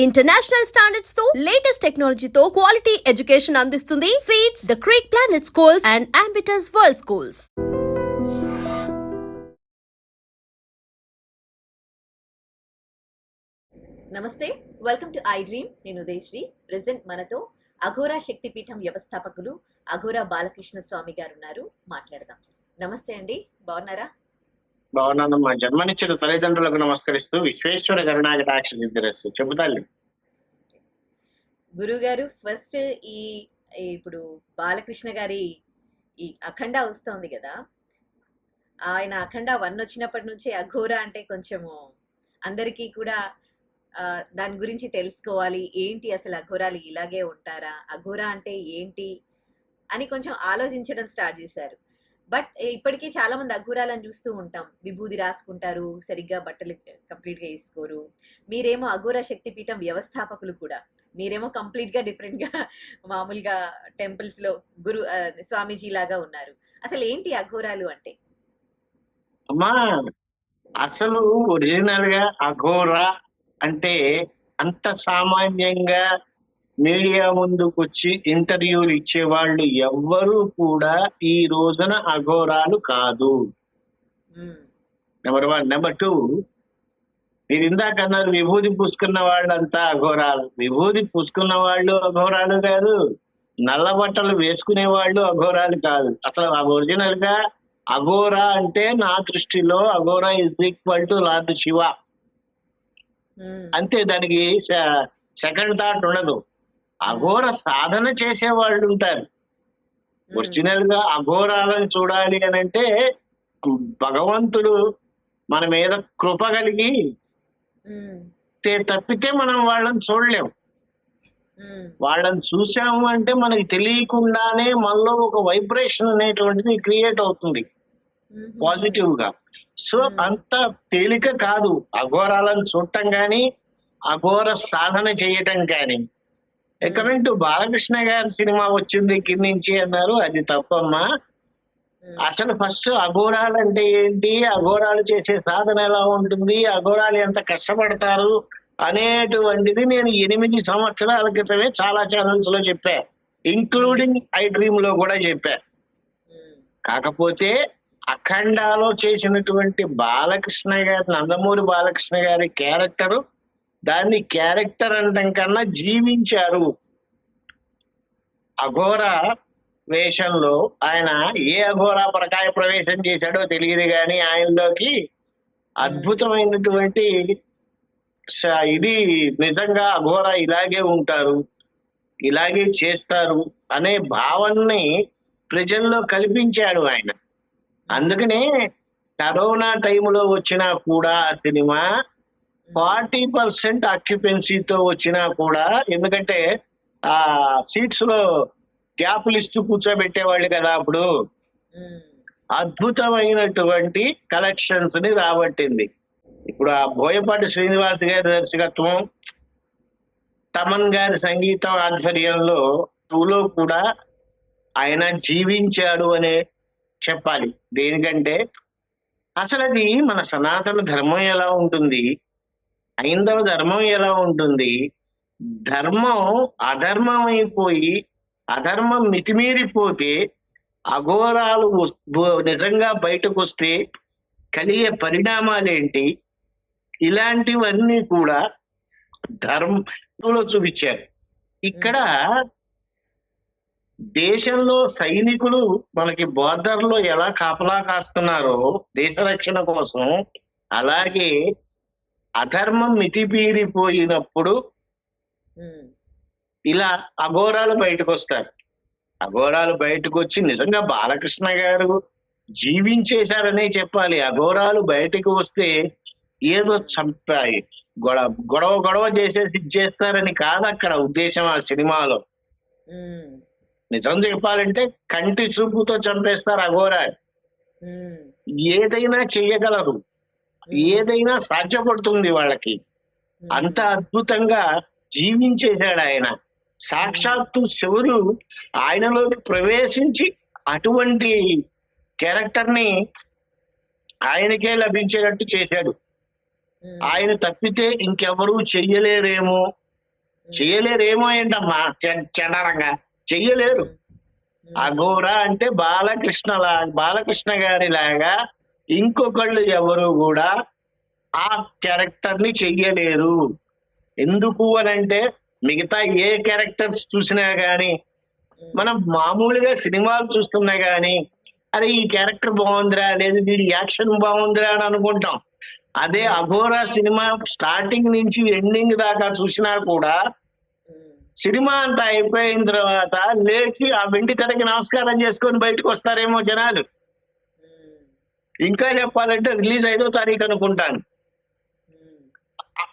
International standards తో latest టెక్నాలజీతో quality education అందిస్తుంది seats the creek planet schools and Ambitus world schools. నమస్తే, welcome to I dream. నేను Udayasri. Present మనతో అఘోరా శక్తిపీఠం వ్యవస్థాపకులు అఘోరా బాలకృష్ణ స్వామి గారు ఉన్నారు. మాట్లాడదాం. నమస్తే అండి, బాగున్నారా? బాగున్నానమ్మా. జన్మనిచ్చిన తల్లిదండ్రులకు నమస్కరిస్తూ విశ్వేశ్వర కరుణాకటాక్ష సిద్ధిరస్తు. చెబుతాను గురువు గారు, ఫస్ట్ ఇప్పుడు బాలకృష్ణ గారి ఈ అఖండ వస్తోంది కదా, ఆయన అఖండ 1 వచ్చినప్పటి నుంచి అఘోరా అంటే కొంచెము అందరికీ కూడా దాని గురించి తెలుసుకోవాలి, ఏంటి అసలు అఘోరాలు ఇలాగే ఉంటారా, అఘోరా అంటే ఏంటి అని కొంచెం ఆలోచించడం స్టార్ట్ చేశారు. బట్ ఇప్పటికీ చాలా మంది అఘోరాలను చూస్తూ ఉంటాం, విభూది రాసుకుంటారు, సరిగ్గా బట్టలు కంప్లీట్ గా వేసుకోరు. మీరేమో అఘోరా శక్తిపీఠం వ్యవస్థాపకులు కూడా, మీరేమో కంప్లీట్ గా డిఫరెంట్ గా మామూలుగా టెంపుల్స్ లో స్వామీజీ లాగా ఉన్నారు. అసలు ఏంటి అఘోరాలు అంటే? అమ్మా, అసలు ఒరిజినల్ గా అఘోరా అంటే అంత సామాన్యంగా మీడియా ముందుకు వచ్చి ఇంటర్వ్యూలు ఇచ్చేవాళ్ళు ఎవ్వరూ కూడా ఈ రోజున అఘోరాలు కాదు. నెంబర్ 1. నెంబర్ 2, మీరు ఇందాక అన్నారు విభూతి పూసుకున్న వాళ్ళంతా అఘోరాలు. విభూతి పూసుకున్న వాళ్ళు అఘోరాలు కాదు, నల్ల బట్టలు వేసుకునే వాళ్ళు అఘోరాలు కాదు. అసలు ఒరిజినల్ గా అఘోరా అంటే నా దృష్టిలో Aghora is equal to Lord Shiva. అంతే, దానికి సెకండ్ థాట్ ఉండదు. అఘోర సాధన చేసే వాళ్ళు ఉంటారు. ఒరిజినల్ గా అఘోరాలను చూడాలి అని అంటే భగవంతుడు మన మీద కృప కలిగి తప్పితే మనం వాళ్ళని చూడలేము. వాళ్ళని చూసాము అంటే మనకి తెలియకుండానే మనలో ఒక వైబ్రేషన్ అనేటువంటిది క్రియేట్ అవుతుంది పాజిటివ్ గా. సో అంత తేలిక కాదు అఘోరాలను చూడటం కానీ అఘోర సాధన చేయటం కానీ. కమింగ్ టు బాలకృష్ణ గారి సినిమా వచ్చింది కింద నుంచి అన్నారు, అది తప్పమ్మా. అసలు ఫస్ట్ అఘోరాలు అంటే ఏంటి, అఘోరాలు చేసే సాధన ఎలా ఉంటుంది, అఘోరాలు ఎంత కష్టపడతారు అనేటువంటిది నేను 8 సంవత్సరాల క్రితమే చాలా ఛానల్స్ లో చెప్పా, ఇంక్లూడింగ్ ఐ డ్రీమ్ లో కూడా చెప్పా. కాకపోతే అఖండాలో చేసినటువంటి బాలకృష్ణ గారి, నందమూరి బాలకృష్ణ గారి క్యారెక్టరు, దాన్ని క్యారెక్టర్ అనడం కన్నా జీవించారు. అఘోర వేషంలో ఆయన ఏ అఘోర పరకాయ ప్రవేశం చేశాడో తెలియదు కానీ ఆయనలోకి అద్భుతమైనటువంటి ఇది నిజంగా అఘోర ఇలాగే ఉంటారు, ఇలాగే చేస్తారు అనే భావనని ప్రజల్లో కల్పించాడు ఆయన. అందుకనే కరోనా టైంలో వచ్చినా కూడా సినిమా 40% ఆక్యుపెన్సీతో వచ్చినా కూడా, ఎందుకంటే ఆ సీట్స్ లో గ్యాప్లు ఇస్తూ కూర్చోబెట్టేవాళ్ళు కదా అప్పుడు, అద్భుతమైనటువంటి కలెక్షన్స్ ని రాబట్టింది. ఇప్పుడు ఆ బోయపాటి శ్రీనివాస్ గారి దర్శకత్వం, తమన్ గారి సంగీతం ఆధ్వర్యంలో టూలో కూడా ఆయన జీవించాడు అనే చెప్పాలి. దేనికంటే అసలు అది మన సనాతన ధర్మం ఎలా ఉంటుంది, హైందవ ధర్మం ఎలా ఉంటుంది, ధర్మం అధర్మం అయిపోయి అధర్మం మితిమీరిపోతే అఘోరాలు నిజంగా బయటకు వస్తే కలిగే పరిణామాలేంటి, ఇలాంటివన్నీ కూడా ధర్మంలో చూపించారు. ఇక్కడ దేశంలో సైనికులు మనకి బోర్డర్ లో ఎలా కాపలా కాస్తున్నారో దేశ రక్షణ కోసం, అలాగే అధర్మం మితిమీరిపోయినప్పుడు ఇలా అఘోరాలు బయటకు వస్తారు. అఘోరాలు బయటకు వచ్చి నిజంగా బాలకృష్ణ గారు జీవించేశారనే చెప్పాలి. అఘోరాలు బయటకు వస్తే ఏదో చంపాయి గొడవ చేసేసి చేస్తారని కాదు అక్కడ ఉద్దేశం ఆ సినిమాలో. నిజం చెప్పాలంటే కంటి చూపుతో చంపేస్తారు అఘోరా. ఏదైనా చెయ్యగలరు, ఏదైనా సాధ్యపడుతుంది వాళ్ళకి. అంత అద్భుతంగా జీవించేశాడు ఆయన. సాక్షాత్తు శివుడు ఆయనలోకి ప్రవేశించి అటువంటి క్యారెక్టర్ ని ఆయనకే లభించేటట్టు చేశాడు. ఆయన తప్పితే ఇంకెవరూ చెయ్యలేరేమో చెయ్యలేరేమో ఏంటమ్మా చండాలంగా చెయ్యలేరు. అఘోర అంటే బాలకృష్ణ గారి లాగా ఇంకొకళ్ళు ఎవరు కూడా ఆ క్యారెక్టర్ ని చెయ్యలేరు. ఎందుకు అని అంటే మిగతా ఏ క్యారెక్టర్స్ చూసినా గానీ మనం మామూలుగా సినిమాలు చూస్తున్నా గానీ అరే ఈ క్యారెక్టర్ బాగుందిరా, లేదు వీడి యాక్షన్ బాగుందిరా అని అనుకుంటాం. అదే అఘోరా సినిమా స్టార్టింగ్ నుంచి ఎండింగ్ దాకా చూసినా కూడా సినిమా అంతా అయిపోయిన తర్వాత లేచి ఆ వెండి తెరకి నమస్కారం చేసుకొని బయటకు వస్తారేమో జనాలు. ఇంకా చెప్పాలంటే రిలీజ్ 5వ తారీఖు అనుకుంటాను.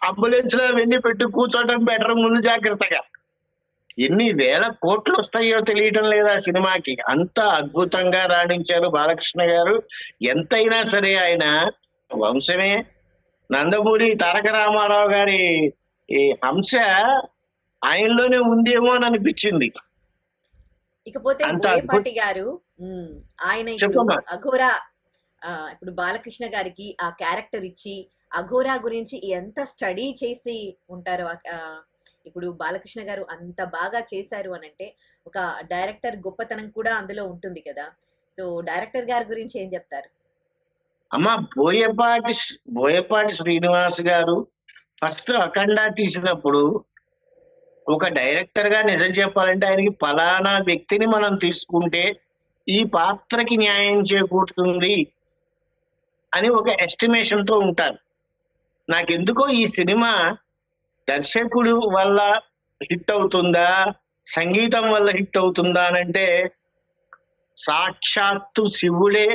అంబులెన్స్ లో వెండి పెట్టి కూర్చోవడం బెటర్ ముందు జాగ్రత్తగా. ఎన్ని వేల కోట్లు వస్తాయో తెలియటం లేదా సినిమాకి. అంత అద్భుతంగా రాణించారు బాలకృష్ణ గారు. ఎంతైనా సరే ఆయన వంశమే. నందమూరి తారక రామారావు గారి ఈ హంస ఆయనలోనే ఉందేమో అని అనిపించింది. ఇకపోతే అంత బోయపాటి గారు ఆయన ఇప్పుడు చెప్పమ్మా. అఘోరా ఇప్పుడు బాలకృష్ణ గారికి ఆ క్యారెక్టర్ ఇచ్చి అఘోరా గురించి ఎంత స్టడీ చేసి ఉంటారు. ఇప్పుడు బాలకృష్ణ గారు అంత బాగా చేశారు అని అంటే ఒక డైరెక్టర్ గొప్పతనం కూడా అందులో ఉంటుంది కదా. సో డైరెక్టర్ గారి గురించి ఏం చెప్తారు? అమ్మ బోయపాటి శ్రీనివాస్ గారు ఫస్ట్ అఖండ తీసినప్పుడు ఒక డైరెక్టర్ గా నిజం చెప్పాలంటే ఆయనకి ఫలానా వ్యక్తిని మనం తీసుకుంటే ఈ పాత్రకి న్యాయం చేకూరుతుంది అని ఒక ఎస్టిమేషన్ తో ఉంటారు. నాకెందుకో ఈ సినిమా దర్శకుడు వల్ల హిట్ అవుతుందా, సంగీతం వల్ల హిట్ అవుతుందా అనంటే సాక్షాత్తు శివుడే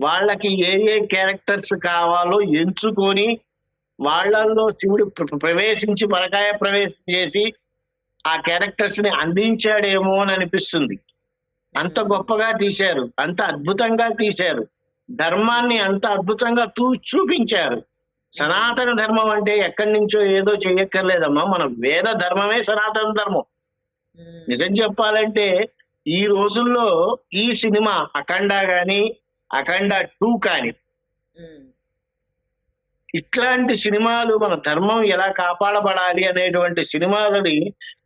వాళ్ళకి ఏ ఏ క్యారెక్టర్స్ కావాలో ఎంచుకొని వాళ్ళల్లో శివుడు ప్రవేశించి పరకాయ ప్రవేశం చేసి ఆ క్యారెక్టర్స్ ని అందించాడేమో అని అనిపిస్తుంది. అంత గొప్పగా తీశారు, అంత అద్భుతంగా తీశారు, ధర్మాన్ని అంత అద్భుతంగా చూపించారు. సనాతన ధర్మం అంటే ఎక్కడి నుంచో ఏదో చెయ్యక్కర్లేదమ్మా, మన వేద ధర్మమే సనాతన ధర్మం. నిజం చెప్పాలంటే ఈ రోజుల్లో ఈ సినిమా అఖండ గాని అఖండ 2 కానీ ఇట్లాంటి సినిమాలు మన ధర్మం ఎలా కాపాడబడాలి అనేటువంటి సినిమాలని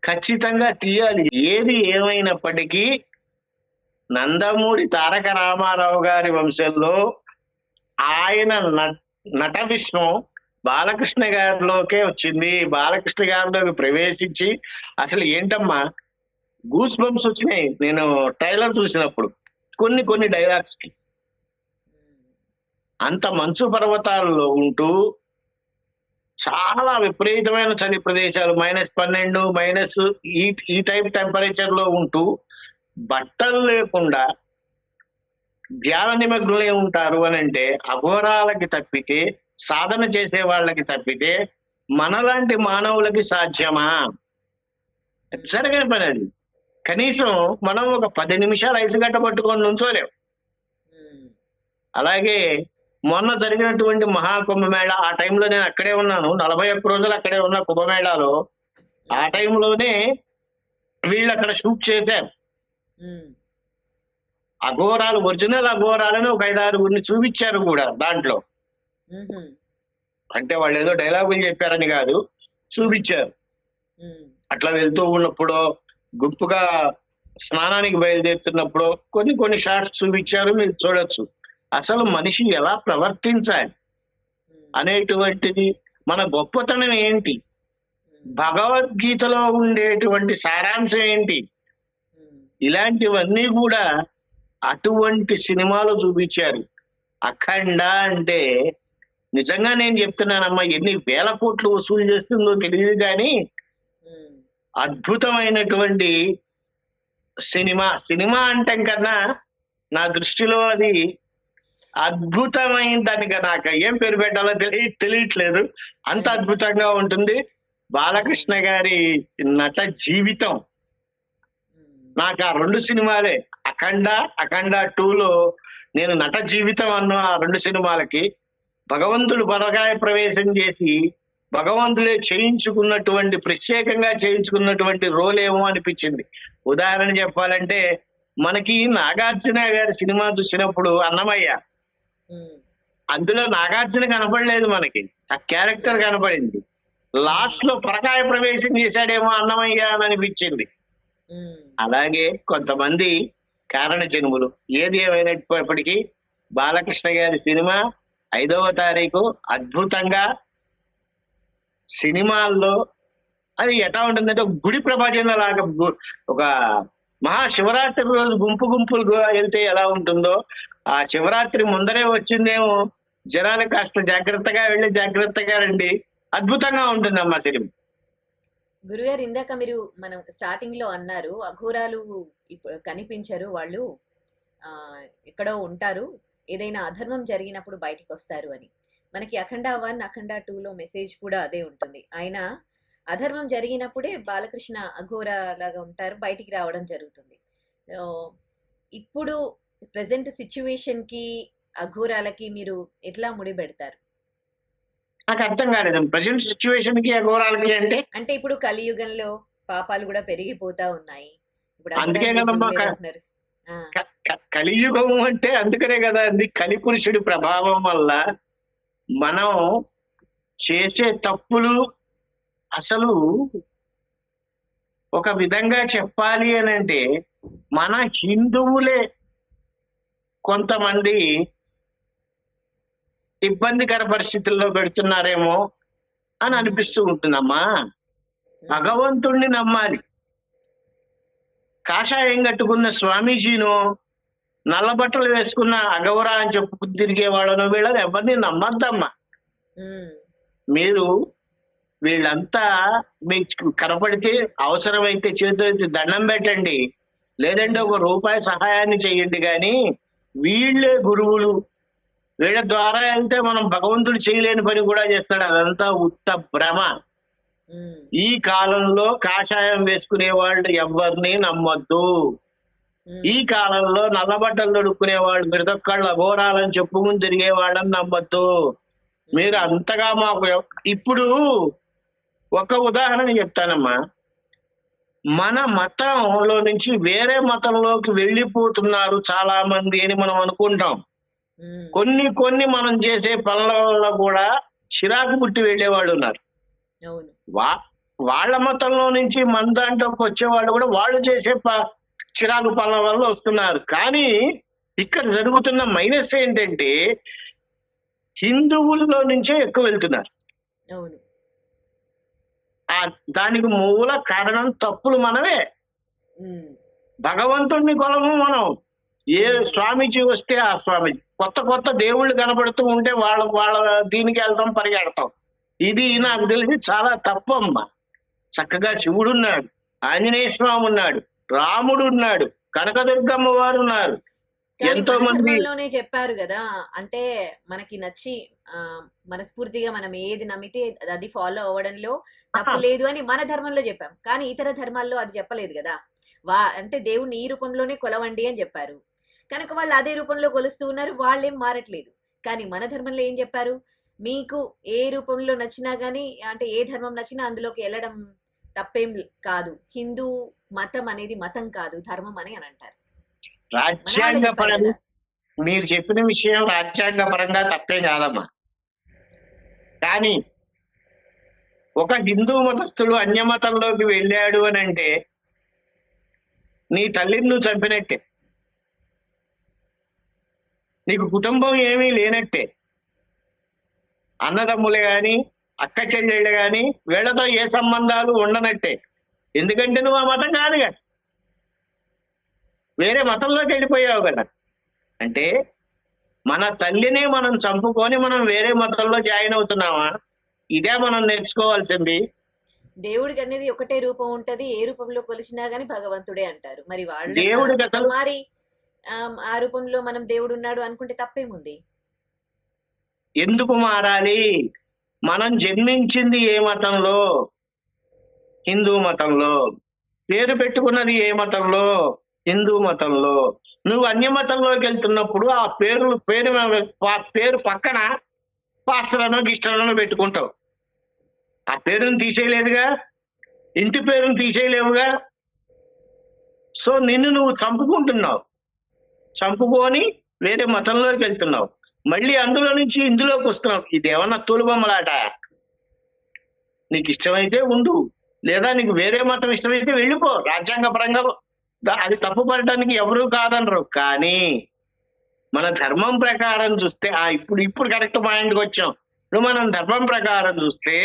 ఖచ్చితంగా తీయాలి. ఏది ఏమైనప్పటికీ నందమూరి తారక రామారావు గారి వంశంలో ఆయన నట విష్ణు బాలకృష్ణ గారిలోకే వచ్చింది. బాలకృష్ణ గారిలోకి ప్రవేశించి అసలు ఏంటమ్మా గూస్ బంప్స్ వచ్చినాయి నేను ట్రైలర్ చూసినప్పుడు కొన్ని డైలాగ్స్ కి. అంత మంచు పర్వతాల్లో ఉంటూ చాలా విపరీతమైన చలి ప్రదేశాలు -12 ఈ టైప్ టెంపరేచర్ లో ఉంటూ బట్టలు లేకుండా ధ్యాన నిమగ్నులై ఉంటారు అని అంటే అఘోరాలకి తప్పితే, సాధన చేసే వాళ్ళకి తప్పితే మనలాంటి మానవులకి సాధ్యమా? జరగని పని అది. కనీసం మనం ఒక 10 నిమిషాలు ఐసు గడ్డ పట్టుకొని నుంచోలేం. అలాగే మొన్న జరిగినటువంటి మహాకుంభమేళ ఆ టైంలో నేను అక్కడే ఉన్నాను, 41 రోజులు అక్కడే ఉన్న కుంభమేళాలో. ఆ టైంలోనే వీళ్ళు అక్కడ షూట్ చేశారు. అఘోరాలు, ఒరిజినల్ అఘోరాలను ఒక 5-6 చూపించారు కూడా దాంట్లో. అంటే వాళ్ళు ఏదో డైలాగులు చెప్పారని కాదు, చూపించారు. అట్లా వెళ్తూ ఉన్నప్పుడు గుంపుగా స్నానానికి బయలుదేరుతున్నప్పుడు కొన్ని షాట్స్ చూపించారు, మీరు చూడొచ్చు. అసలు మనిషి ఎలా ప్రవర్తించాలి అనేటువంటిది, మన గొప్పతనం ఏంటి, భగవద్గీతలో ఉండేటువంటి సారాంశం ఏంటి, ఇలాంటివన్నీ కూడా అటువంటి సినిమాలు చూపించారు. అఖండ అంటే నిజంగా నేను చెప్తున్నానమ్మా, ఎన్ని వేల కోట్లు వసూలు చేస్తుందో తెలియదు కానీ అద్భుతమైనటువంటి సినిమా అంటే కన్నా నా దృష్టిలో అది అద్భుతమైన దానిగా, నాకు ఏం పేరు పెట్టాలో తెలియట్లేదు, అంత అద్భుతంగా ఉంటుంది. బాలకృష్ణ గారి నట జీవితం నాకు ఆ 2 సినిమాలే, అఖండ 2లో నేను నట జీవితం అన్న ఆ 2 సినిమాలకి భగవంతుడు పరకాయ ప్రవేశం చేసి భగవంతుడే చేయించుకున్నటువంటి, ప్రత్యేకంగా చేయించుకున్నటువంటి రోల్ ఏమో అనిపించింది. ఉదాహరణ చెప్పాలంటే మనకి నాగార్జున గారి సినిమా చూసినప్పుడు అన్నమయ్య, అందులో నాగార్జున కనపడలేదు, మనకి ఆ క్యారెక్టర్ కనపడింది. లాస్ట్ లో పరకాయ ప్రవేశం చేశాడేమో అన్నమయ్య అని అనిపించింది. ఉమ్, అలాగే కొంతమంది కారణ జన్ములు. ఏది ఏమైనప్పటికీ బాలకృష్ణ గారి సినిమా 5వ తారీఖు అద్భుతంగా సినిమాల్లో అది ఎట్లా ఉంటుందంటే ఒక గుడి ప్రభాజన లాగా ఒక మహాశివరాత్రి రోజు గుంపు గుంపులుగా వెళ్తే ఎలా ఉంటుందో ఆ శివరాత్రి ముందరే వచ్చిందేమో జనాలు కాస్త జాగ్రత్తగా వెళ్ళి జాగ్రత్తగా రండి, అద్భుతంగా ఉంటుందమ్మా సినిమా. గురుగారు ఇందాక మీరు మనం స్టార్టింగ్ లో అన్నారు అఘోరాలు ఇప్పుడు కనిపించరు, వాళ్ళు ఆ ఎక్కడో ఉంటారు, ఏదైనా అధర్మం జరిగినప్పుడు బయటికి వస్తారు అని. మనకి అఖండ 1 అఖండ 2లో మెసేజ్ కూడా అదే ఉంటుంది. ఆయన అధర్మం జరిగినప్పుడే బాలకృష్ణ అఘోర లాగా ఉంటారు, బయటికి రావడం జరుగుతుంది. సో, ఇప్పుడు ప్రెసెంట్ సిచ్యువేషన్ కి అఘోరాలకి మీరు ఎట్లా ముడిపెడతారు? నాకు అర్థం కాలేదు ప్రజెంట్ సిచ్యువేషన్ కి అఘోరాలకి అంటే. అంటే ఇప్పుడు కలియుగంలో పాపాలు కూడా పెరిగిపోతా ఉన్నాయి. ఇప్పుడు అందుకే అఘోరాలు కదమ్మా చూడలేదు అంటున్నారు. ఆ, కలియుగం అంటే అందుకనే కదా అంది. కలిపురుషుడి ప్రభావం వల్ల మనం చేసే తప్పులు అసలు ఒక విధంగా చెప్పాలి అని అంటే మన హిందువులే కొంతమంది ఇబ్బందికర పరిస్థితుల్లో పెడుతున్నారేమో అని అనిపిస్తూ ఉంటుందమ్మా. భగవంతుణ్ణి నమ్మాలి. కాషాయం కట్టుకున్న స్వామీజీను నల్ల బట్టలు వేసుకున్న అగౌరా అని చెప్పు తిరిగే వాళ్ళను వీళ్ళని ఎవరిని నమ్మద్దమ్మా. ఉమ్, మీరు వీళ్ళంతా మీకు కనపడితే అవసరమైతే చేతులెత్తి దండం పెట్టండి, లేదంటే ఒక రూపాయి సహాయాన్ని చేయండి. కానీ వీళ్ళే గురువులు, వీళ్ళ ద్వారా అంటే మనం భగవంతుడు చేయలేని పని కూడా చేస్తాడు. అదంతా ఉత్త భ్రమ. ఉమ్, ఈ కాలంలో కాషాయం వేసుకునే వాళ్ళు ఎవరిని నమ్మొద్దు. ఉమ్, ఈ కాలంలో నల్లబట్టలు తొడుక్కునే వాళ్ళు ప్రతిఒక్కళ్ళు అఘోరాలని చెప్పుకుని తిరిగే వాళ్ళని నమ్మొద్దు. మీరు అంతగా మాకు ఇప్పుడు ఒక ఉదాహరణ చెప్తానమ్మా. మన మతంలో నుంచి వేరే మతంలోకి వెళ్ళిపోతున్నారు చాలా మంది అని మనం అనుకుంటాం. ఉమ్, కొన్ని మనం చేసే పనుల వల్ల కూడా చిరాకు పుట్టి వెళ్ళే వాళ్ళు ఉన్నారు. అవును. వాళ్ళ మతంలో నుంచి మన దాంట్లోకి వచ్చే వాళ్ళు కూడా వాళ్ళు చేసే చిరాకు పనుల వల్ల వస్తున్నారు. కానీ ఇక్కడ జరుగుతున్న మైనస్ ఏంటంటే హిందువుల్లో నుంచే ఎక్కువ వెళ్తున్నారు. అవును. దానికి మూల కారణం తప్పులు మనమే. ఉమ్, భగవంతుడిని కొలము మనం. ఏ స్వామీజీ వస్తే ఆ స్వామీజీ, కొత్త దేవుళ్ళు కనబడుతూ ఉంటే వాళ్ళ దీనికి వెళ్తాం, పరిగెడతాం. ఇది నాకు తెలిసి చాలా తప్పమ్మా. చక్కగా శివుడు ఉన్నాడు, ఆంజనేయ స్వామి ఉన్నాడు, రాముడు ఉన్నాడు, కనకదుర్గమ్మ వారు ఉన్నారు, కానీ ఎంతో మన మంది. ధర్మంలోనే చెప్పారు కదా, అంటే మనకి నచ్చి మనస్ఫూర్తిగా మనం ఏది నమ్మితే అది ఫాలో అవ్వడంలో తప్పు లేదు అని మన ధర్మంలో చెప్పాం. కానీ ఇతర ధర్మాల్లో అది చెప్పలేదు కదా. అంటే దేవుణ్ణి ఈ రూపంలోనే కొలవండి అని చెప్పారు. కనుక వాళ్ళు అదే రూపంలో కొలుస్తూ ఉన్నారు, వాళ్ళేం మారట్లేదు. కానీ మన ధర్మంలో ఏం చెప్పారు? మీకు ఏ రూపంలో నచ్చినా గానీ, అంటే ఏ ధర్మం నచ్చినా అందులోకి వెళ్ళడం తప్పేం కాదు. హిందూ మతం అనేది మతం కాదు, ధర్మం అని అంటారు. రాజ్యాంగ పరంగా మీరు చెప్పిన విషయం రాజ్యాంగ పరంగా తప్పే కాదమ్మా. కానీ ఒక హిందూ మతస్థుడు అన్యమతంలోకి వెళ్ళాడు అని అంటే నీ తల్లిని నువ్వు చంపినట్టే, నీకు కుటుంబం ఏమీ లేనట్టే. అన్నదమ్ములు గాని అక్క చెల్లెళ్ళు గాని వీళ్ళతో ఏ సంబంధాలు ఉండనట్టే. ఎందుకంటే నువ్వు ఆ మతం కాదుగా, వేరే మతంలోకి వెళ్ళిపోయావు కదా. అంటే మన తల్లిని మనం చంపుకొని మనం వేరే మతంలో జాయిన్ అవుతున్నామా? ఇదే మనం నేర్చుకోవాల్సింది. దేవుడికి అనేది ఒకటే రూపం ఉంటది, ఏ రూపంలో కొలిచినా గానీ భగవంతుడే అంటారు. మరి దేవుడికి అసలు మరి ఆ రూపంలో మనం దేవుడు ఉన్నాడు అనుకుంటే తప్పేముంది? ఎందుకు మారాలి? మనం జన్మించింది ఏ మతంలో? హిందూ మతంలో. పేరు పెట్టుకున్నది ఏ మతంలో? హిందూ మతంలో. నువ్వు అన్య మతంలోకి వెళ్తున్నప్పుడు ఆ పేరు పక్కన పాస్టర్లను గిస్టర్లను పెట్టుకుంటావు. ఆ పేరును తీసేయలేదుగా, ఇంటి పేరును తీసేయలేవుగా. సో నిన్ను నువ్వు చంపుకుంటున్నావు, చంపుకొని వేరే మతంలోకి వెళ్తున్నావు, మళ్ళీ అందులో నుంచి ఇందులోకి వస్తున్నావు. ఇది ఏమన్నా తోలుబొమ్మలాట? నీకు ఇష్టమైతే ఉండు, లేదా నీకు వేరే మతం ఇష్టమైతే వెళ్ళిపో. రాజ్యాంగ పరంగా అది తప్పు పడడానికి ఎవరూ కాదనరు. కానీ మన ధర్మం ప్రకారం చూస్తే ఇప్పుడు కరెక్ట్ పాయింట్కి వచ్చాం. ఇప్పుడు మనం ధర్మం ప్రకారం చూస్తే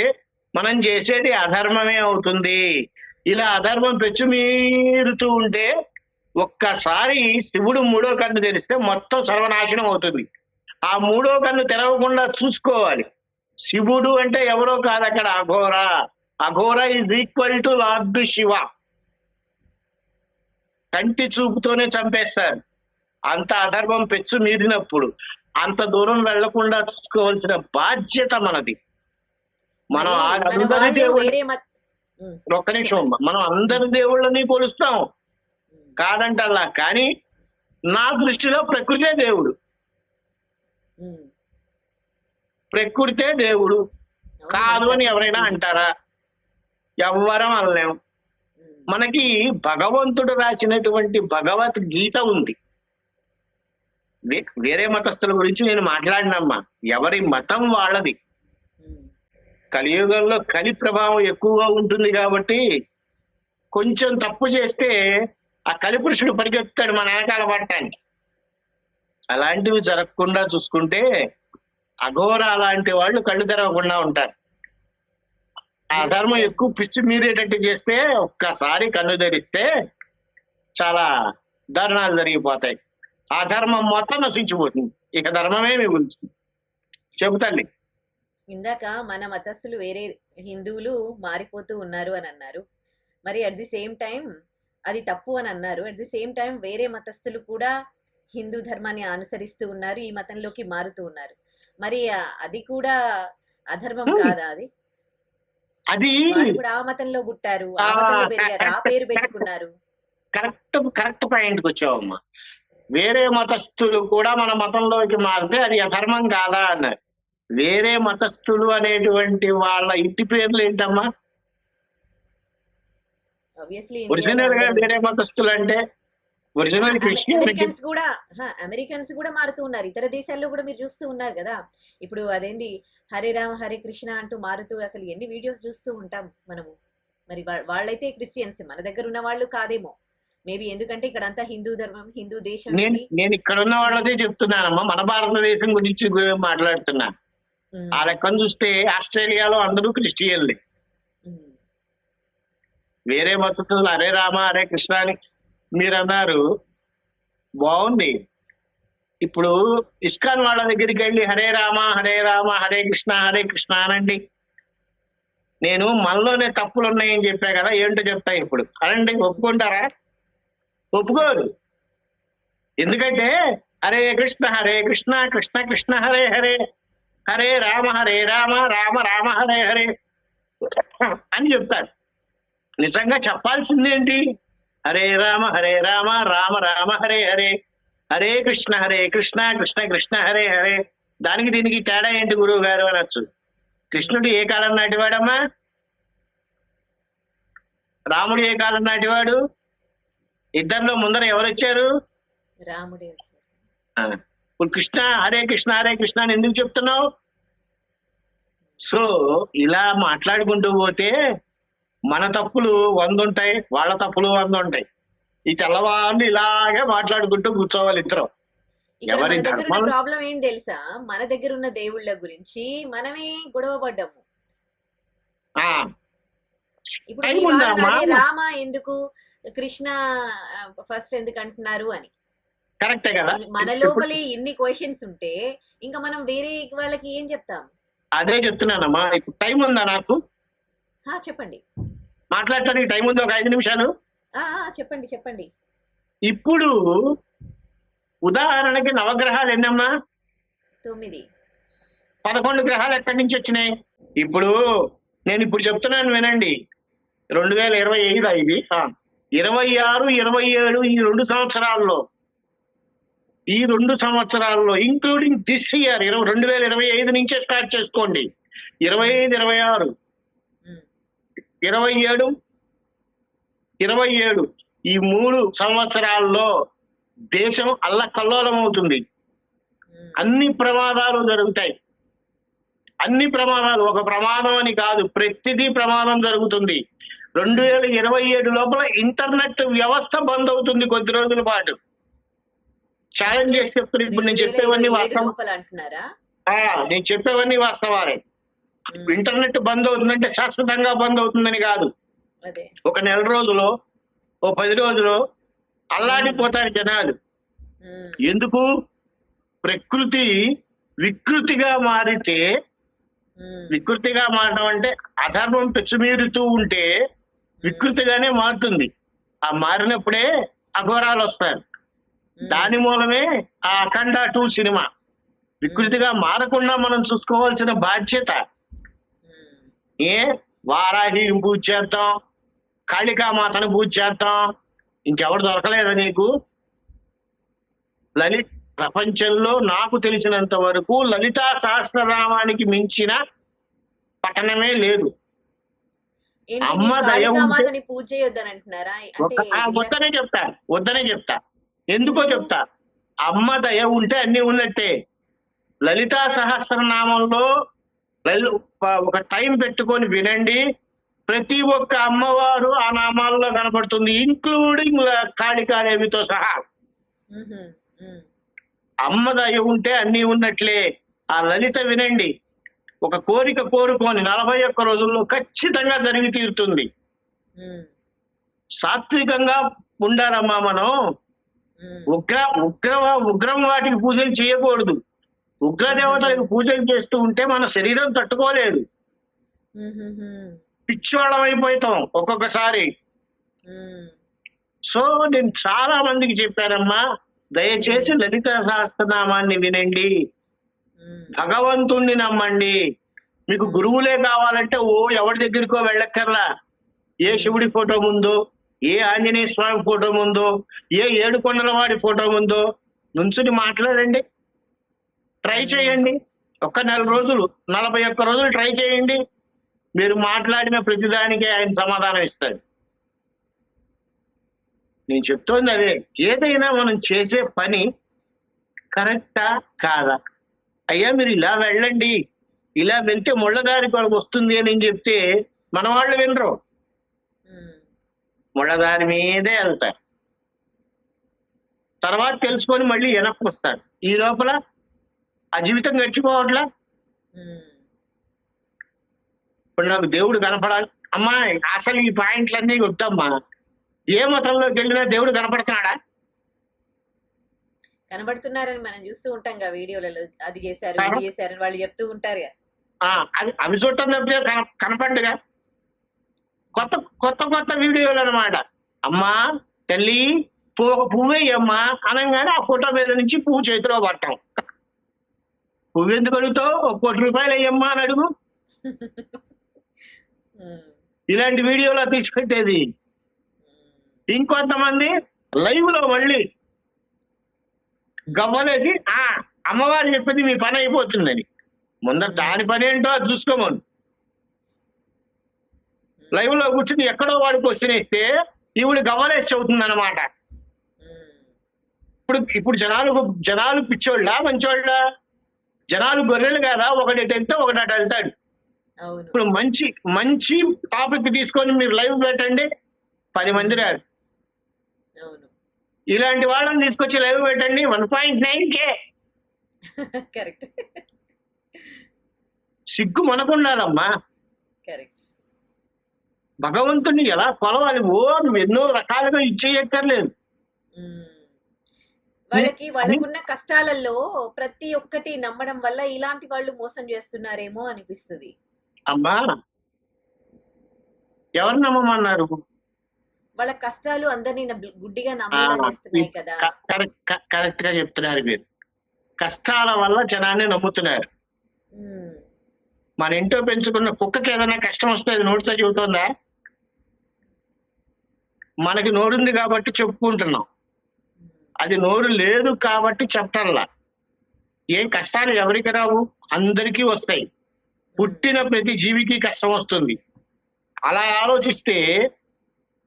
మనం చేసేది అధర్మమే అవుతుంది. ఇలా అధర్మం పెచ్చుమీరుతూ ఉంటే ఒక్కసారి శివుడు మూడో కన్ను తెరిస్తే మొత్తం సర్వనాశనం అవుతుంది. ఆ మూడో కన్ను తెరవకుండా చూసుకోవాలి. శివుడు అంటే ఎవరో కాదు, అక్కడ Aghora. Aghora is equal to Lord Shiva. కంటి చూపుతోనే చంపేస్తారు. అంత అధర్మం పెచ్చు మీరినప్పుడు అంత దూరం వెళ్లకుండా చూసుకోవాల్సిన బాధ్యత మనది. మనం అందరి దేవుళ్ళు, ఒక్క నిమిషం, మనం అందరి దేవుళ్ళని కొలుస్తాం కాదంటల్లా, కానీ నా దృష్టిలో ప్రకృతే దేవుడు. ప్రకృతే దేవుడు కాదు అని ఎవరైనా అంటారా? ఎవ్వరం అనలేము. మనకి భగవంతుడు రాసినటువంటి భగవద్గీత ఉంది. వేరే మతస్థుల గురించి నేను మాట్లాడినమ్మా. ఎవరి మతం వాళ్ళది. కలియుగంలో కలి ప్రభావం ఎక్కువగా ఉంటుంది కాబట్టి కొంచెం తప్పు చేస్తే ఆ కలిపురుషుడు పరిగెత్తాడు మన వెనకాల పట్టడానికి. అలాంటివి జరగకుండా చూసుకుంటే అఘోర లాంటి వాళ్ళు కళ్ళు తెరవకుండా ఉంటారు. ఆ ధర్మం ఎక్కువ పిచ్చి మీరేటట్టు చేస్తే ఒక్కసారి కన్ను తెరిస్తే చాలా దారుణాలు జరిగిపోతాయి. ఆ ధర్మం మొత్తం నశించిపోతుంది. ఇక ధర్మమే మిగులుతుంది. చెబుతండి. ఇందాక మన మతస్థులు వేరే హిందువులు మారిపోతూ ఉన్నారు అని అన్నారు. మరి అట్ ది సేమ్ టైం అది తప్పు అని అన్నారు. అట్ ది సేమ్ టైం వేరే మతస్థులు కూడా హిందూ ధర్మాన్ని అనుసరిస్తూ ఉన్నారు, ఈ మతంలోకి మారుతూ ఉన్నారు. మరి అది కూడా అధర్మం కాదా? అది కూడా ఆ మతంలో పుట్టారు, ఆ మతంలో పెరిగారు, ఆ పేరు పెట్టుకున్నారు. కరెక్ట్ పాయింట్కి వచ్చావమ్మా. వేరే మతస్థులు కూడా మన మతంలోకి మారితే అది అధర్మం కాదా అన్నారు. వేరే మతస్థులు అనేటువంటి వాళ్ళ ఇంటి పేర్లు ఏంటమ్మా? ఒరిజినల్ గా వేరే మతస్థులు అంటే ఒరిజినల్ అమెరికన్స్ కూడా మారుతూ ఉన్నారు. ఇతర దేశాల్లో కూడా మీరు చూస్తూ ఉన్నారు కదా. ఇప్పుడు అదేంది హరే రామ హరే కృష్ణ అంటూ మారుతూ అసలు ఎన్ని వీడియోస్ చూస్తూ ఉంటాం మనము. మరి వాళ్ళైతే క్రిస్టియన్స్, మన దగ్గర ఉన్న వాళ్ళు కాదేమో మేబీ, ఎందుకంటే ఇక్కడ అంతా హిందూ ధర్మం, హిందూ దేశం. నేను ఇక్కడ ఉన్న వాళ్ళదే చెప్తున్నానమ్మా, మన భారతదేశం గురించి మాట్లాడుతున్నా. ఆ లెక్కను చూస్తే ఆస్ట్రేలియాలో అందరూ క్రిస్టియన్లే. వేరే మతస్థులు హరే రామ హరే కృష్ణ అని మీరు అన్నారు, బాగుంది. ఇప్పుడు ఇస్కాన్ వాళ్ళ దగ్గరికి వెళ్ళి హరే రామ హరే కృష్ణ అనండి. నేను మనలోనే తప్పులు ఉన్నాయని చెప్పా కదా, ఏంటో చెప్తా ఇప్పుడు అనండి. ఒప్పుకుంటారా? ఒప్పుకోరు. ఎందుకంటే హరే కృష్ణ కృష్ణ కృష్ణ హరే హరే, హరే రామ రామ రామ హరే హరే అని చెప్తారు. నిజంగా చెప్పాల్సిందేంటి? హరే రామ రామ రామ హరే హరే, హరే కృష్ణ కృష్ణ కృష్ణ హరే హరే. దానికి దీనికి తేడా ఏంటి గురువు గారు అనొచ్చు. కృష్ణుడు ఏ కాలం నాటివాడమ్మా? రాముడు ఏ కాలం నాటివాడు? ఇద్దరిలో ముందర ఎవరు వచ్చారు? రాముడే. ఇప్పుడు హరే కృష్ణ అని ఎందుకు చెప్తున్నావు? సో ఇలా మాట్లాడుకుంటూ పోతే మన తప్పులు 100 ఉంటాయి, వాళ్ళ తప్పులు 100 ఉంటాయి. ఈ తెల్లవాళ్ళు ఇలాగే మాట్లాడుకుంటూ కూర్చోవాలి ఇద్దరు. ఎవరి ప్రాబ్లం ఏం తెలుసా? మన దగ్గర ఉన్న దేవుళ్ళ గురించి మనమే గొడవ పడ్డాము. ఇప్పుడు రామ ఎందుకు, కృష్ణ ఫస్ట్ ఎందుకు అంటున్నారు అని. కరెక్టే కదా. మన లోపలే ఇన్ని క్వశ్చన్స్ ఉంటే ఇంకా మనం వేరే వాళ్ళకి ఏం చెప్తాం? అదే చెప్తున్నానమ్మా. ఇప్పుడు టైం ఉందా నాకు? చెప్పండి. మాట్లాడటానికి టైం ఉంది, ఒక 5 నిమిషాలు. చెప్పండి. ఇప్పుడు ఉదాహరణకి నవగ్రహాలు ఎన్నమ్మా? 9. 11 గ్రహాలు ఎక్కడి నుంచి వచ్చినాయి? నేను ఇప్పుడు చెప్తున్నాను వినండి. 2025 ఇది 26, 27 ఈ 2 సంవత్సరాల్లో, ఇంక్లూడింగ్ దిస్ ఇయర్ 2025 నుంచే స్టార్ట్ చేసుకోండి. 25, 26, 27, 27 ఈ 3 సంవత్సరాల్లో దేశం అల్లకల్లోలం అవుతుంది. అన్ని ప్రమాదాలు జరుగుతాయి. అన్ని ప్రమాదాలు, ఒక ప్రమాదం అని కాదు, ప్రతిదీ ప్రమాదం జరుగుతుంది. 2027 లోపల ఇంటర్నెట్ వ్యవస్థ బంద్ అవుతుంది కొద్ది రోజుల పాటు. ఛాలెంజ్ చేసి చెప్తున్నారు. ఇప్పుడు నేను చెప్పేవన్నీ 2027 వాస్తవం. లోపల అంటున్నారా? నేను చెప్పేవన్నీ వాస్తవాలే. ఇంటర్నెట్ బంద్ అవుతుందంటే శాశ్వతంగా బంద్ అవుతుందని కాదు. అదే ఒక నెల రోజులో, ఓ 10 రోజులో అల్లాడిపోతారు జనాలు. ఎందుకు? ప్రకృతి వికృతిగా మారితే, వికృతిగా మారడం అంటే అధర్మం పెచ్చుమీరుతూ ఉంటే వికృతిగానే మారుతుంది. ఆ మారినప్పుడే అఘోరాలు వస్తారు. దాని మూలమే ఆ అఖండ 2 సినిమా. వికృతిగా మారకుండా మనం చూసుకోవాల్సిన బాధ్యత. వారాహిని పూజ చేద్దాం, కాళికామాతను పూజ చేద్దాం, ఇంకెవరు దొరకలేదా నీకు? ప్రపంచంలో నాకు తెలిసినంత వరకు లలితా సహస్రనామానికి మించిన పఠనమే లేదు. అమ్మ దయ ఉంటే పూజ చేయొద్దని అంటున్నారా? వద్దనే చెప్తా. ఎందుకో చెప్తా. అమ్మ దయ ఉంటే అన్ని ఉన్నట్టే. లలితా సహస్రనామంలో ఒక టైం పెట్టుకొని వినండి. ప్రతి ఒక్క అమ్మవారు ఆ నామాల్లో కనపడుతుంది, ఇంక్లూడింగ్ కాళికాదేవితో సహా. అమ్మ దయ ఉంటే అన్ని ఉన్నట్లే. ఆ లలిత వినండి. ఒక కోరిక కోరుకొని 41 రోజుల్లో ఖచ్చితంగా జరిగి తీరుతుంది. సాత్వికంగా ఉండాలమ్మా మనం. ఉగ్రం వాటికి పూజలు చేయకూడదు. ఉగ్రదేవతలకు పూజలు చేస్తూ ఉంటే మన శరీరం తట్టుకోలేదు, పిచ్చోళం అయిపోతాం ఒక్కొక్కసారి. సో నేను చాలా మందికి చెప్పానమ్మా, దయచేసి లలిత సహస్రనామాన్ని వినండి, భగవంతుణ్ణి నమ్మండి. మీకు గురువులే కావాలంటే ఎవరి దగ్గరికో వెళ్ళక్కర్లా. ఏ శివుడి ఫోటో ముందో, ఏ ఆంజనేయ స్వామి ఫోటో ముందో, ఏ ఏడుకొండల వాడి ఫోటో ముందో నుంచుని మాట్లాడండి. ట్రై చేయండి. ఒక్క నెల రోజులు, 41 రోజులు ట్రై చేయండి. మీరు మాట్లాడిన ప్రతిదానికి ఆయన సమాధానం ఇస్తాడు. నేను చెప్తోంది అదే. ఏదైనా మనం చేసే పని కరెక్టా కాదా? అయ్యా మీరు ఇలా వెళ్ళండి, ఇలా వెళ్తే ముళ్ళదారి వస్తుంది అని చెప్తే మన వాళ్ళు వినరు, ముళ్ళదారి మీదే వెళ్తారు. తర్వాత తెలుసుకొని మళ్ళీ వెనక్కి వస్తారు. ఈ లోపల ఆ జీవితం గడిచిపోవట్లా. ఇప్పుడు నాకు దేవుడు కనపడాలి అమ్మా. అసలు ఈ పాయింట్లన్నీ వద్దమ్మా. ఏ మతంలోకి వెళ్ళినా దేవుడు కనపడుతున్నాడా? కనబడుతున్నారని మనం చూస్తూ ఉంటాం కదా వీడియోలలో. అది చేశారు, ఇది చేశారు వాళ్ళు చెప్తూ ఉంటారు. అది అవి చూడటం తప్పితే కనపడ్డగా. కొత్త కొత్త కొత్త వీడియోలు అనమాట. అమ్మా తల్లి పువ్వేయమ్మా అనగానే ఆ ఫోటో మీద నుంచి పువ్వు చేతిలో పట్టం. పువ్వు ఎందుకు అడుగుతావు? 1 కోటి రూపాయలు అయ్యమ్మా అని అడుగు. ఇలాంటి వీడియోలో తీసుకెట్టేది. ఇంకొంతమంది లైవ్ లో మళ్ళీ గవ్వలేసి అమ్మవారు చెప్పింది మీ పని అయిపోతుందని. ముందర దాని పని ఏంటో అది చూసుకోమను. లైవ్ లో కూర్చుని ఎక్కడో వాడు క్వశ్చన్ వేస్తే ఈవిడ గవ్వలేసి అవుతుంది అనమాట. ఇప్పుడు జనాలు పిచ్చోళ్ళ మంచోళ్ళ? జనాలు గొర్రెలు కదా, ఒకటి వెళ్తే ఒకటి అటు వెళ్తాడు. ఇప్పుడు మంచి మంచి టాపిక్ తీసుకొని మీరు లైవ్ పెట్టండి, 10 మంది రారు. ఇలాంటి వాళ్ళని తీసుకొచ్చి లైవ్ పెట్టండి, 1.9K. కరెక్ట్. సిగ్గు మనకుండాలమ్మా. భగవంతుని ఎలా కొలవాలి? నువ్వు ఎన్నో రకాలుగా ఇచ్చేయక్కర్లేదు. వాళ్ళకున్న కష్టాలలో ప్రతి ఒక్కటి నమ్మడం వల్ల ఇలాంటి వాళ్ళు మోసం చేస్తున్నారేమో అనిపిస్తుంది. అమ్మా ఎవరు నమ్మమన్నారు? వాళ్ళ కష్టాలు అందరినీ గుడ్డిగా నమ్మేలా చేస్తున్నాయి కదా. కరెక్ట్ గా చెప్తున్నారు మీరు. కష్టాల వల్ల జనాన్ని నమ్ముతున్నారు. మన ఇంట్లో పెంచుకున్న కుక్కకి ఏదైనా కష్టం వస్తే అది నోటితో చెబుతుందా? మనకి నోరుంది కాబట్టి చెప్పుకుంటున్నాం, అది నోరు లేదు కాబట్టి చెప్పటంలా. ఏం కష్టాలు ఎవరికి రావు? అందరికీ వస్తాయి. పుట్టిన ప్రతి జీవికి కష్టం వస్తుంది. అలా ఆలోచిస్తే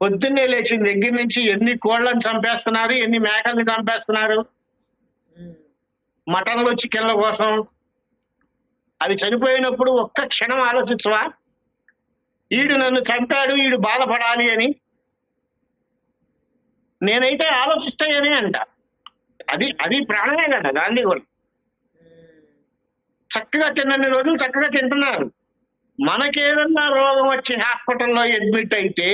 పొద్దున్నే లేచిన దగ్గర నుంచి ఎన్ని కోళ్ళని చంపేస్తున్నారు, ఎన్ని మేకల్ని చంపేస్తున్నారు మటన్లు, చికెన్ల కోసం. అవి చనిపోయినప్పుడు ఒక్క క్షణం ఆలోచించవా? ఈడు నన్ను చంపాడు, ఈడు బాధపడాలి అని. నేనైతే ఆలోచిస్తాయనే అంట. అది ప్రాణమే కదా గాంధీ కూడా. చక్కగా తిన్నన్ని రోజులు చక్కగా తింటున్నారు. మనకేదన్నా రోగం వచ్చి హాస్పిటల్లో అడ్మిట్ అయితే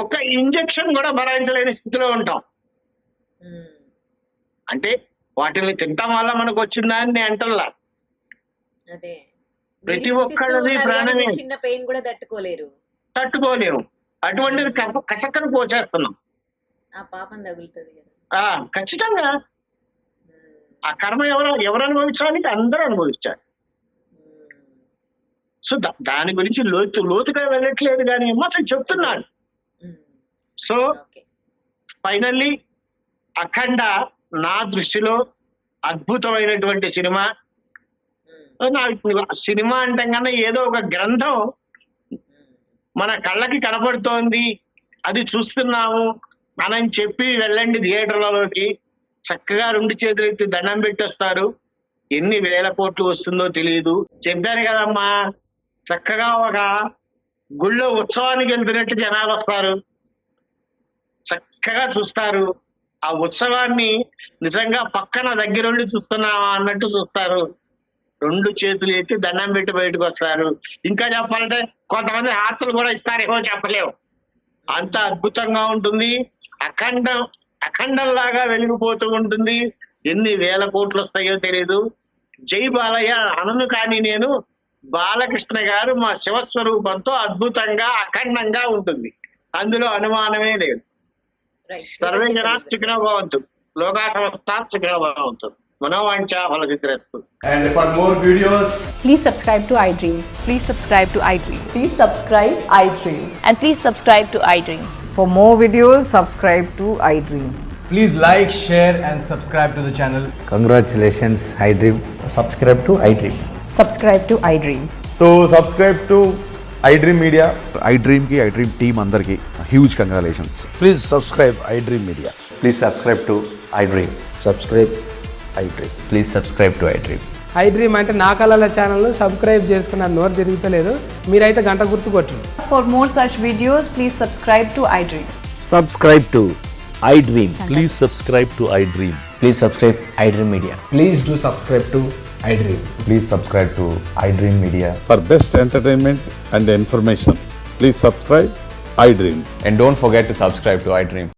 ఒక్క ఇంజెక్షన్ కూడా భరాయించలేని స్థితిలో ఉంటాం. అంటే వాటిని తింటాం వల్ల మనకు వచ్చిందా అని నేను అంటల్లా. అదే ప్రతి ఒక్కళ్ళది ప్రాణమే. చిన్న పెయిన్ కూడా తట్టుకోలేము. అటువంటిది కసక్కను పోచేస్తున్నాం. ఆ పాపం తగులుతుంది కదా. ఖచ్చితంగా ఆ కర్మ ఎవరు అనుభవించాలి? అందరూ అనుభవించాలి. సో దాని గురించి లోతుగా వెళ్ళట్లేదు కానీ అసలు చెప్తున్నాడు. సో ఫైనల్లీ అఖండ నా దృష్టిలో అద్భుతమైనటువంటి సినిమా. సినిమా అంటే కన్నా ఏదో ఒక గ్రంథం మన కళ్ళకి కనపడుతోంది, అది చూస్తున్నాము అని చెప్పి వెళ్ళండి థియేటర్లలోకి. చక్కగా 2 చేతులు ఎత్తి దండం పెట్టేస్తారు. ఎన్ని వేల కోట్లు వస్తుందో తెలియదు. చెప్పాను కదమ్మా, చక్కగా ఒక గుళ్ళో ఉత్సవానికి వెళ్తున్నట్టు జనాలు వస్తారు, చక్కగా చూస్తారు. ఆ ఉత్సవాన్ని నిజంగా పక్కన దగ్గరుండి చూస్తున్నావా అన్నట్టు చూస్తారు. 2 చేతులు ఎత్తి దండం పెట్టి బయటకు వస్తారు. ఇంకా చెప్పాలంటే కొంతమంది హారతులు కూడా ఇస్తారేమో చెప్పలేవు. అంత అద్భుతంగా ఉంటుంది. అఖండంలాగా వెలిగిపోతూ ఉంటుంది. ఎన్ని వేల కోట్లు వస్తాయో తెలియదు. జై బాలయ్య అనను కానీ నేను, బాలకృష్ణ గారు మా శివస్వరూపంతో అద్భుతంగా అఖండంగా ఉంటుంది. అందులో అనుమానమే లేదు. సర్వే జనా సుఖినో భవంతు, లోకా సమస్తా సుఖినో భవంతు, మనోవాంఛా ఫలసిద్ధిరస్తు. And for more videos, please subscribe to iDream. Please subscribe to iDream. Please subscribe iDream. And please subscribe to iDream. For more videos, subscribe to iDream. please like, share and subscribe to the channel. Congratulations, iDream. Subscribe to iDream. Subscribe to iDream. So subscribe to iDream Media. iDream ki iDream team andarki huge congratulations. Please subscribe iDream Media. Please subscribe to iDream. Subscribe iDream. Please subscribe to iDream. iDream అంటే నా కళల channel subscribe చేసుకున్న నోరు తిరుగుతలేదు. మీరైతే గంట గుర్తు కొట్టండి. For more such videos, please subscribe to iDream. Subscribe to iDream. Please subscribe to iDream. Please subscribe iDream Media. Please do subscribe to iDream. Please subscribe to iDream Media. For best entertainment and information, please subscribe iDream. And don't forget to subscribe to iDream.